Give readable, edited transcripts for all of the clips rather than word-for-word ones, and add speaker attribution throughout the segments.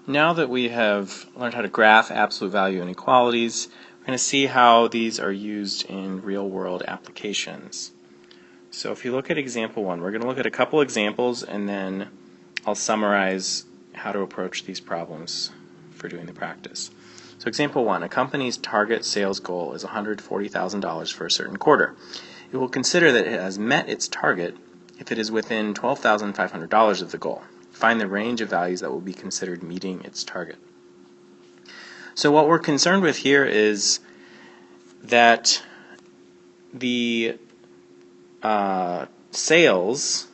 Speaker 1: Now that we have learned how to graph absolute value inequalities, we're going to see how these are used in real-world applications. So if you look at example 1, we're going to look at a couple examples and then I'll summarize how to approach these problems for doing the practice. So example 1, a company's target sales goal is $140,000 for a certain quarter. It will consider that it has met its target if it is within $12,500 of the goal. Find the range of values that will be considered meeting its target. So what we're concerned with here is that the sales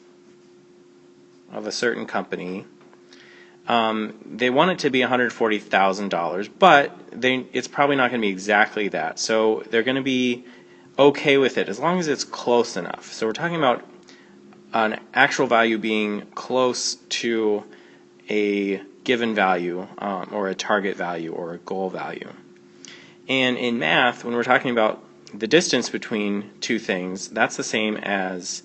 Speaker 1: of a certain company, they want it to be $140,000, but it's probably not going to be exactly that. So they're going to be okay with it as long as it's close enough. So we're talking about an actual value being close to a given value or a target value or a goal value. And in math, when we're talking about the distance between two things, that's the same as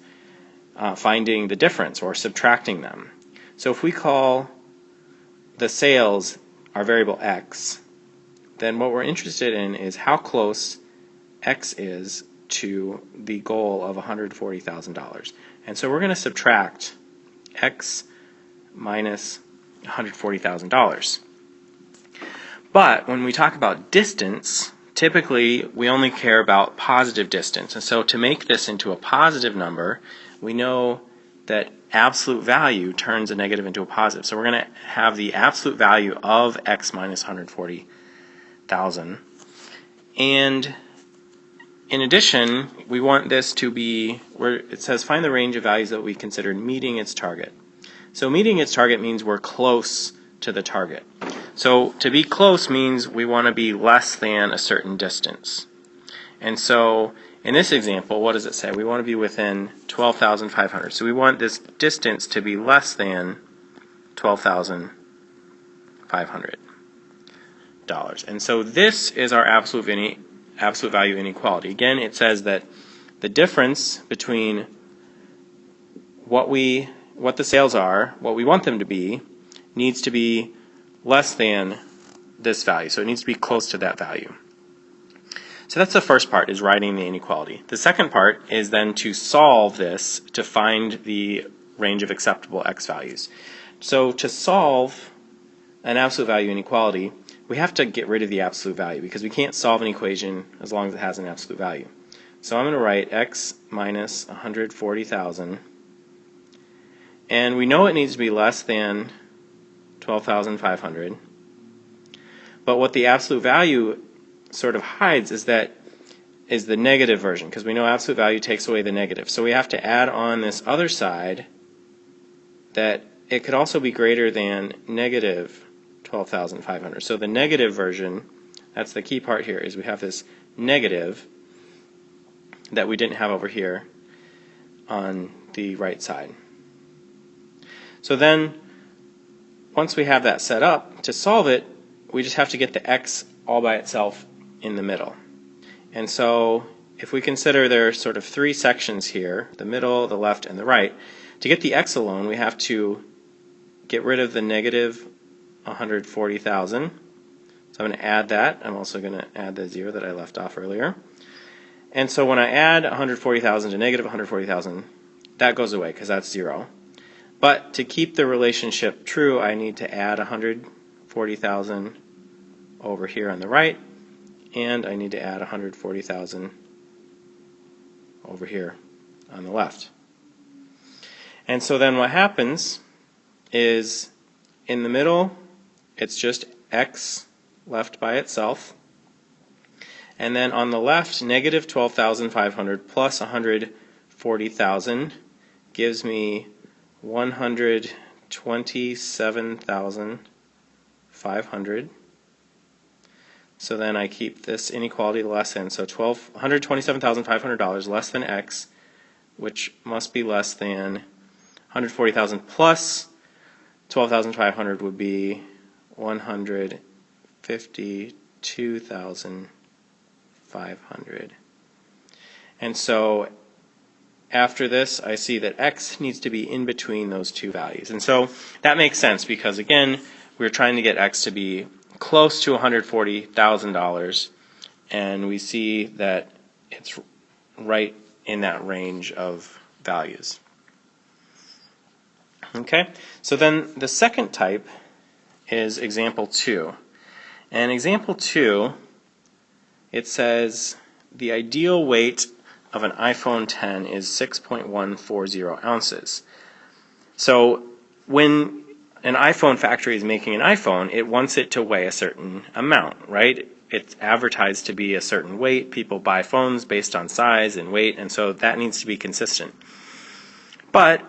Speaker 1: finding the difference or subtracting them. So if we call the sales our variable x, then what we're interested in is how close x is to the goal of $140,000. And so we're going to subtract x minus $140,000. But when we talk about distance, typically we only care about positive distance. And so to make this into a positive number, we know that absolute value turns a negative into a positive. So we're going to have the absolute value of x minus 140,000. And in addition, we want this to be where it says find the range of values that we considered meeting its target. So meeting its target means we're close to the target. So to be close means we want to be less than a certain distance. And so in this example, what does it say? We want to be within 12,500. So we want this distance to be less than $12,500. And so this is our absolute value inequality. Again, it says that the difference between what the sales are, what we want them to be, needs to be less than this value. So it needs to be close to that value. So that's the first part, is writing the inequality. The second part is then to solve this to find the range of acceptable x values. So to solve an absolute value inequality, we have to get rid of the absolute value because we can't solve an equation as long as it has an absolute value. So I'm going to write x minus 140,000, and we know it needs to be less than 12,500. But what the absolute value sort of hides is the negative version, because we know absolute value takes away the negative. So we have to add on this other side that it could also be greater than negative 12,500. So the negative version, that's the key part here, is we have this negative that we didn't have over here on the right side. So then once we have that set up, to solve it, we just have to get the x all by itself in the middle. And so if we consider there are sort of three sections here, the middle, the left, and the right, to get the x alone, we have to get rid of the negative 140,000. So I'm going to add that. I'm also going to add the 0 that I left off earlier. And so when I add 140,000 to negative 140,000, that goes away because that's 0. But to keep the relationship true, I need to add 140,000 over here on the right, and I need to add 140,000 over here on the left. And so then what happens is in the middle, it's just x left by itself. And then on the left, negative 12,500 plus 140,000 gives me 127,500. So then I keep this inequality less than, so $127,500 less than x, which must be less than 140,000 plus 12,500 would be 152,500. And so after this, I see that x needs to be in between those two values. And so that makes sense because, again, we're trying to get X to be close to $140,000, and we see that it's right in that range of values. Okay, so then the second type is example 2. And example 2, it says the ideal weight of an iPhone 10 is 6.140 ounces. So when an iPhone factory is making an iPhone, it wants it to weigh a certain amount, right? It's advertised to be a certain weight. People buy phones based on size and weight, and so that needs to be consistent. But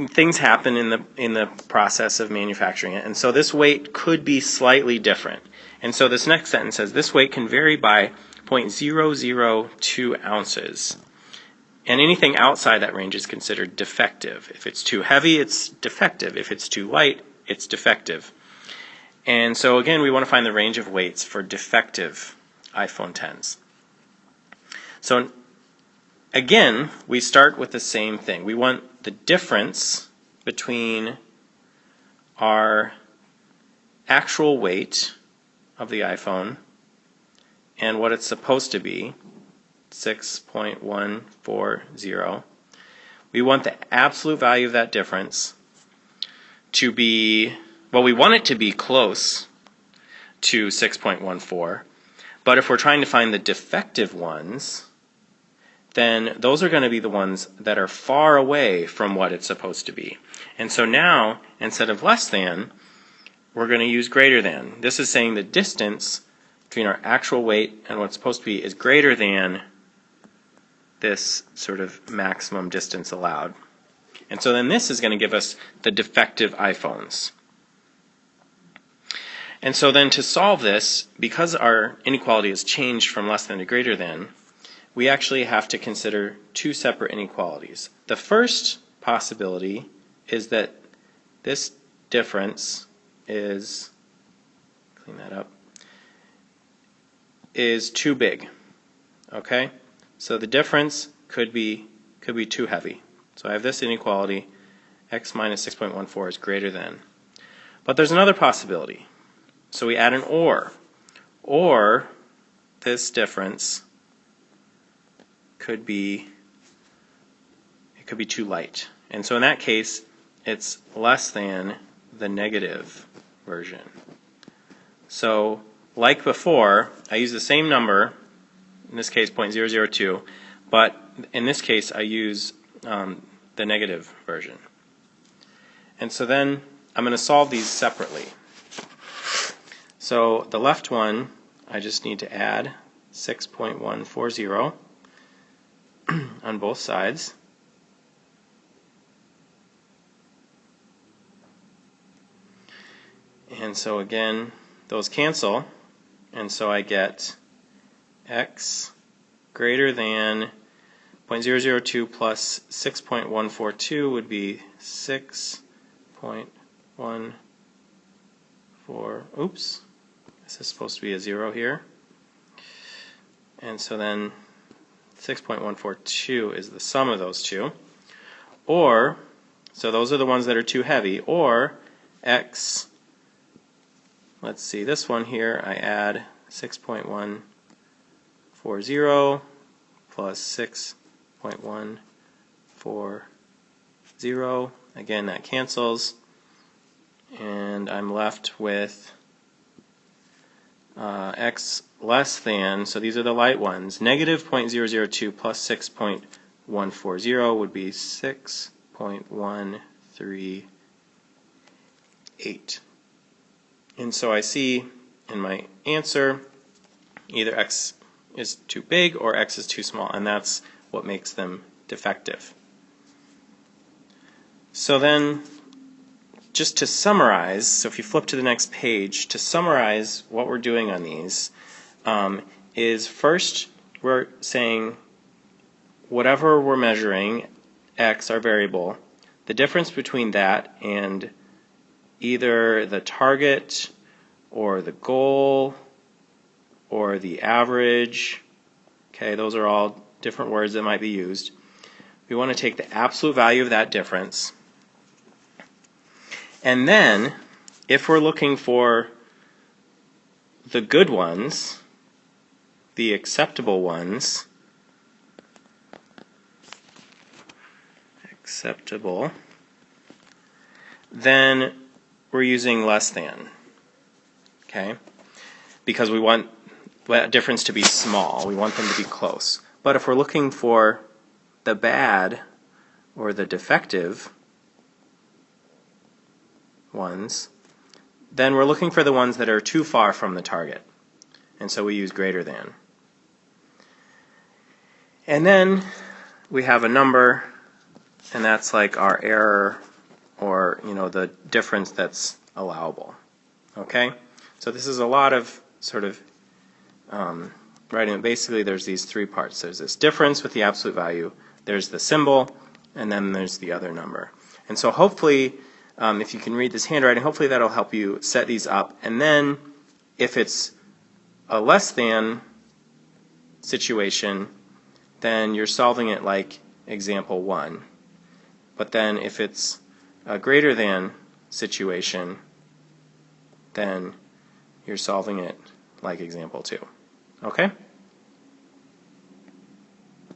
Speaker 1: things happen in the process of manufacturing it, and so this weight could be slightly different. And so this next sentence says this weight can vary by 0.002 ounces. And anything outside that range is considered defective. If it's too heavy, it's defective. If it's too light, it's defective. And so again, we want to find the range of weights for defective iPhone 10s. So again, we start with the same thing. We want the difference between our actual weight of the iPhone and what it's supposed to be, 6.140. We want the absolute value of that difference to be, well, we want it to be close to 6.14, but if we're trying to find the defective ones, then those are going to be the ones that are far away from what it's supposed to be. And so now, instead of less than, we're going to use greater than. This is saying the distance between our actual weight and what's supposed to be is greater than this sort of maximum distance allowed. And so then this is going to give us the defective iPhones. And so then to solve this, because our inequality has changed from less than to greater than, we actually have to consider two separate inequalities. The first possibility is that this difference is, clean that up, is too big. Okay? So the difference could be too heavy. So I have this inequality, x minus 6.14 is greater than. But there's another possibility. So we add an or. Or this difference could be too light. And so in that case, it's less than the negative version. So like before, I use the same number, in this case 0.002, but in this case I use the negative version. And so then I'm going to solve these separately. So the left one, I just need to add 6.140 on both sides. And so again, those cancel, and so I get x greater than 0.002 plus 6.142 would be 6.14. Oops, this is supposed to be a 0 here. And so then 6.142 is the sum of those two. Or, so those are the ones that are too heavy, or x, let's see, this one here, I add 6.140 plus 6.140. Again, that cancels. And I'm left with x less than, so these are the light ones, negative 0.002 plus 6.140 would be 6.138. And so I see in my answer either x is too big or x is too small, and that's what makes them defective. So then, just to summarize, so if you flip to the next page, to summarize what we're doing on these, is first we're saying whatever we're measuring, x, our variable, the difference between that and either the target or the goal or the average, okay, those are all different words that might be used. We want to take the absolute value of that difference, and then if we're looking for the good ones, the acceptable ones, then we're using less than, okay? Because we want that difference to be small. We want them to be close. But if we're looking for the bad or the defective ones, then we're looking for the ones that are too far from the target. And so we use greater than. And then we have a number, and that's like our error, or the difference that's allowable. Okay? So this is a lot of sort of writing. Basically, there's these three parts. There's this difference with the absolute value, there's the symbol, and then there's the other number. And so hopefully, if you can read this handwriting, hopefully that'll help you set these up. And then if it's a less than situation, then you're solving it like example 1. But then if it's a greater than situation, then you're solving it like example 2. Okay?